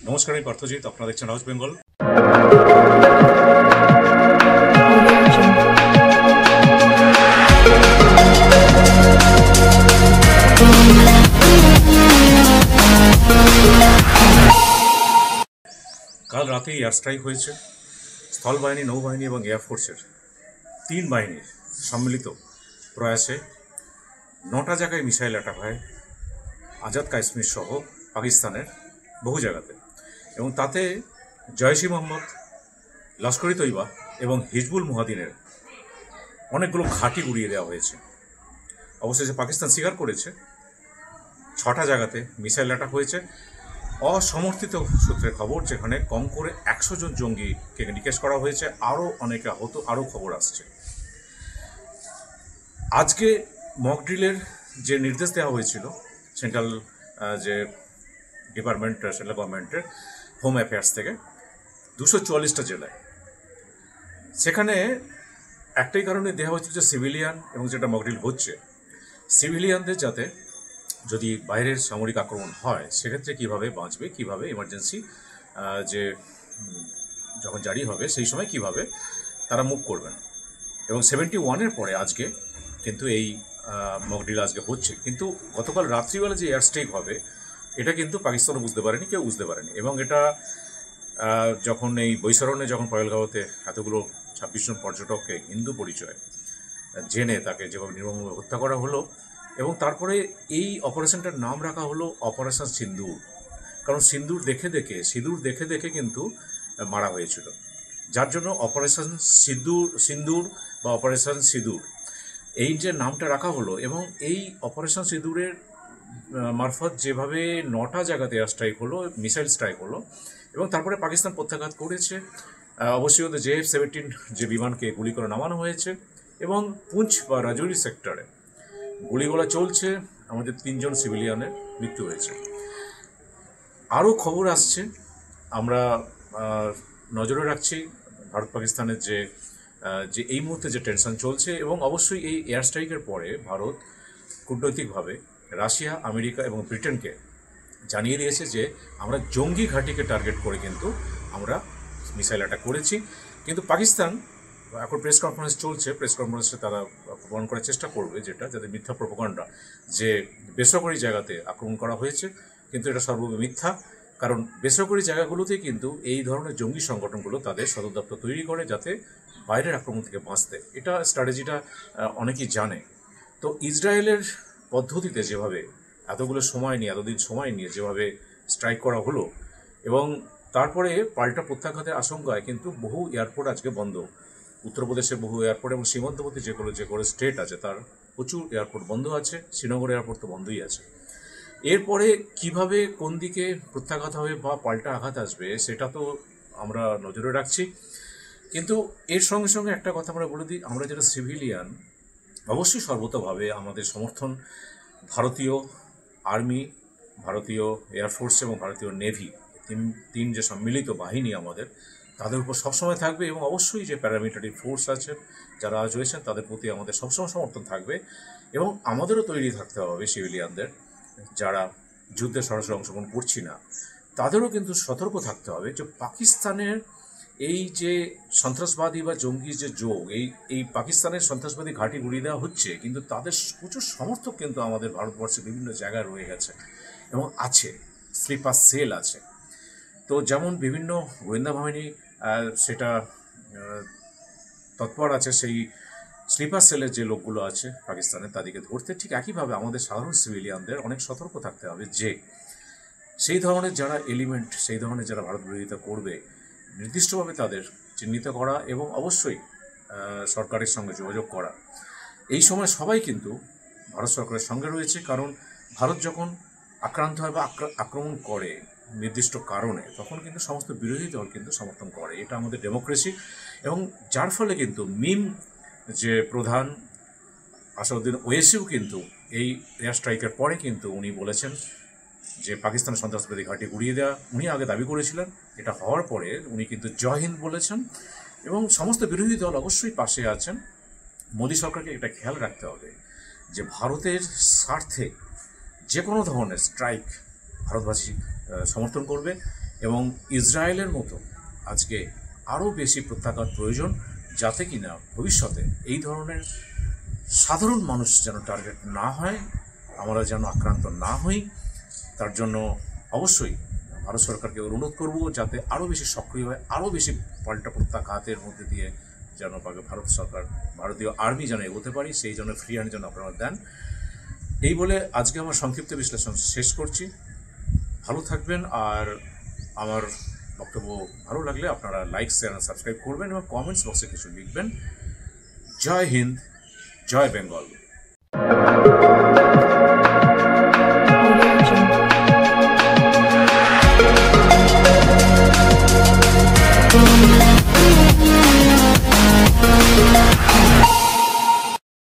নমস্কার, আমি পার্থজিৎ। আপনারা দেখছেন রাউজ বেঙ্গল। কাল রাতে এয়ার স্ট্রাইক হয়েছে। স্থলবাহিনী, নৌবাহিনী এবং এয়ারফোর্সের 3 বাহিনীর সম্মিলিত প্রয়াসে 9টা জায়গায় মিসাইল অ্যাটাক হয় আজাদ কাশ্মীর সহ পাকিস্তানের বহু জায়গাতে, এবং তাতে জয়শ ই মোহাম্মদ, লস্কর ই তৈবা এবং হিজবুল মুজাহিদিনের অনেকগুলো ঘাঁটি উড়িয়ে দেওয়া হয়েছে। অবশেষে পাকিস্তান স্বীকার করেছে 6টা জায়গাতে মিসাইল অ্যাটাক হয়েছে। অসমর্থিত সূত্রের খবর, যেখানে কম করে 100 জন জঙ্গিকে নিকেশ করা হয়েছে, আরও অনেকে আহত, আরও খবর আসছে। আজকে মক ড্রিলের যে নির্দেশ দেওয়া হয়েছিল সেন্ট্রাল গভর্নমেন্টের হোম অ্যাফেয়ার্স থেকে 244টা জেলায়, সেখানে একটাই কারণে দেওয়া হয়েছিল যে সিভিলিয়ান, এবং যেটা মক ড্রিল হচ্ছে, সিভিলিয়ানদের যাতে যদি বাইরের সামরিক আক্রমণ হয় সেক্ষেত্রে কীভাবে বাঁচবে, কীভাবে এমার্জেন্সি যে যখন জারি হবে সেই সময় কীভাবে তারা মুভ করবেন। এবং 71-এর পরে আজকে কিন্তু এই মক ড্রিল আজকে হচ্ছে। কিন্তু গতকাল রাত্রিবেলা যে এয়ার স্ট্রাইক হবে এটা কিন্তু পাকিস্তানও বুঝতে পারেনি, কেউ বুঝতে পারেনি। এবং এটা যখন এই বৈশরণে যখন পহেলগাঁওতে এতগুলো 26 জন পর্যটককে হিন্দু পরিচয় জেনে তাকে যেভাবে নির্মমভাবে হত্যা করা হলো, এবং তারপরে এই অপারেশনটার নাম রাখা হলো অপারেশন সিন্দুর। কারণ সিঁদুর দেখে দেখে কিন্তু মারা হয়েছিল, যার জন্য অপারেশন সিন্দুর বা অপারেশন সিঁদুর এই যে নামটা রাখা হলো। এবং এই অপারেশন সিঁদুরের মারফত যেভাবে 9টা জায়গাতে এয়ার স্ট্রাইক হলো, মিসাইল স্ট্রাইক হলো, এবং তারপরে পাকিস্তান প্রত্যাঘাত করেছে। অবশ্যই ওদের JF-17 যে বিমানকে গুলি করে নামানো হয়েছে, এবং পুঞ্চ বা রাজৌরি সেক্টরে গুলিগোলা চলছে, আমাদের 3 জন সিভিলিয়ানের মৃত্যু হয়েছে। আরও খবর আসছে, আমরা নজরে রাখছি ভারত পাকিস্তানের যে এই মুহূর্তে যে টেনশন চলছে। এবং অবশ্যই এই এয়ার স্ট্রাইকের পরে ভারত কূটনৈতিকভাবে রাশিয়া, আমেরিকা এবং ব্রিটেনকে জানিয়ে দিয়েছে যে আমরা জঙ্গি ঘাঁটিকে টার্গেট করে কিন্তু আমরা মিসাইল অ্যাটাক করেছি। কিন্তু পাকিস্তান এখন প্রেস কনফারেন্স চলছে, প্রেস কনফারেন্সে তারা প্রমাণ করার চেষ্টা করবে যেটা, যাতে মিথ্যা প্রোপাগান্ডা যে বেসরকারি জায়গাতে আক্রমণ করা হয়েছে, কিন্তু এটা সর্বদা মিথ্যা। কারণ বেসরকারি জায়গাগুলোতেই কিন্তু এই ধরনের জঙ্গি সংগঠনগুলো তাদের সদর দপ্তর তৈরি করে যাতে বাইরের আক্রমণ থেকে বাঁচতে। এটা স্ট্র্যাটেজিটা অনেকেই জানে। তো ইসরায়েলের পদ্ধতিতে যেভাবে এতদিন সময় নিয়ে যেভাবে স্ট্রাইক করা হলো, এবং তারপরে পাল্টা প্রত্যাঘাতের আশঙ্কায় কিন্তু বহু এয়ারপোর্ট আজকে বন্ধ। উত্তরপ্রদেশের বহু এয়ারপোর্ট এবং সীমান্তবর্তী যেগুলো স্টেট আছে তার প্রচুর এয়ারপোর্ট বন্ধ আছে। শ্রীনগর এয়ারপোর্ট তো বন্ধই আছে। এরপরে কিভাবে কোন দিকে প্রত্যাঘাত হবে বা পাল্টা আঘাত আসবে সেটা তো আমরা নজরে রাখছি। কিন্তু এর সঙ্গে সঙ্গে একটা কথা আমরা বলে দিই, আমরা যারা সিভিলিয়ান অবশ্যই সর্বতভাবে আমাদের সমর্থন ভারতীয় আর্মি, ভারতীয় এয়ারফোর্স এবং ভারতীয় নেভি, তিন যে সম্মিলিত বাহিনী আমাদের, তাদের উপর সবসময় থাকবে। এবং অবশ্যই যে প্যারামিলিটারি ফোর্স আছে যারা আজ রয়েছেন তাদের প্রতি আমাদের সবসময় সমর্থন থাকবে। এবং আমাদেরও তৈরি থাকতে হবে সিভিলিয়ানদের, যারা যুদ্ধে সরাসরি অংশগ্রহণ করছি না, তাদেরও কিন্তু সতর্ক থাকতে হবে যে পাকিস্তানের এই যে সন্ত্রাসবাদী বা জঙ্গি যে যোগ, এই পাকিস্তানের সন্ত্রাসবাদী ঘাঁটি গুড়িয়ে দেওয়া হচ্ছে, কিন্তু তাদের প্রচুর সমর্থক কিন্তু আমাদের ভারতবর্ষে বিভিন্ন জায়গায় রয়ে গেছে এবং আছে, স্লিপার সেল আছে। তো যেমন বিভিন্ন গোয়েন্দা বাহিনী সেটা তৎপর আছে, সেই স্লিপার সেলের যে লোকগুলো আছে পাকিস্তানে তাদেরকে ধরতে, ঠিক একইভাবে আমাদের সাধারণ সিভিলিয়ানদের অনেক সতর্ক থাকতে হবে যে সেই ধরনের যারা এলিমেন্ট, সেই ধরনের যারা ভারত বিরোধিতা করবে, নির্দিষ্টভাবে তাদের চিহ্নিত করা এবং অবশ্যই সরকারের সঙ্গে যোগাযোগ করা। এই সময় সবাই কিন্তু ভারত সরকারের সঙ্গে রয়েছে, কারণ ভারত যখন আক্রান্ত হয় বা আক্রমণ করে নির্দিষ্ট কারণে, তখন কিন্তু সমস্ত বিরোধী দল কিন্তু সমর্থন করে। এটা আমাদের ডেমোক্রেসি। এবং যার ফলে কিন্তু মিম যে প্রধান আসাদুদ্দিন ওয়েসিও কিন্তু এই এয়ার স্ট্রাইকের পরে কিন্তু উনি বলেছেন যে পাকিস্তানের সন্ত্রাসবাদী ঘাঁটি উড়িয়ে দেওয়া উনি আগে দাবি করেছিলেন, এটা হওয়ার পরে উনি কিন্তু জয় হিন্দ বলেছেন। এবং সমস্ত বিরোধী দল অবশ্যই পাশে আছেন। মোদী সরকারকে এটা খেয়াল রাখতে হবে যে ভারতের স্বার্থে যে কোনো ধরনের স্ট্রাইক ভারতবাসী সমর্থন করবে এবং ইসরায়েলের মতো আজকে আরও বেশি প্রত্যাঘাত প্রয়োজন, যাতে কিনা ভবিষ্যতে এই ধরনের সাধারণ মানুষ যেন টার্গেট না হয়, আমরা যেন আক্রান্ত না হই। তার জন্য অবশ্যই ভারত সরকারকে অনুরোধ করব যাতে আরও বেশি সক্রিয় হয়, আরও বেশি পাল্টা প্রত্যাঘাতের মধ্যে দিয়ে যেন ভারত সরকার, ভারতীয় আর্মি যেন এগোতে পারি, সেই জন্য ফ্রি হ্যান্ড যেন আপনারা দেন। এই বলে আজকে আমার সংক্ষিপ্ত বিশ্লেষণ শেষ করছি। ভালো থাকবেন, আর আমার বক্তব্য ভালো লাগলে আপনারা লাইক, শেয়ার আর সাবস্ক্রাইব করবেন এবং কমেন্টস বক্সে কিছু লিখবেন। জয় হিন্দ, জয় বেঙ্গল।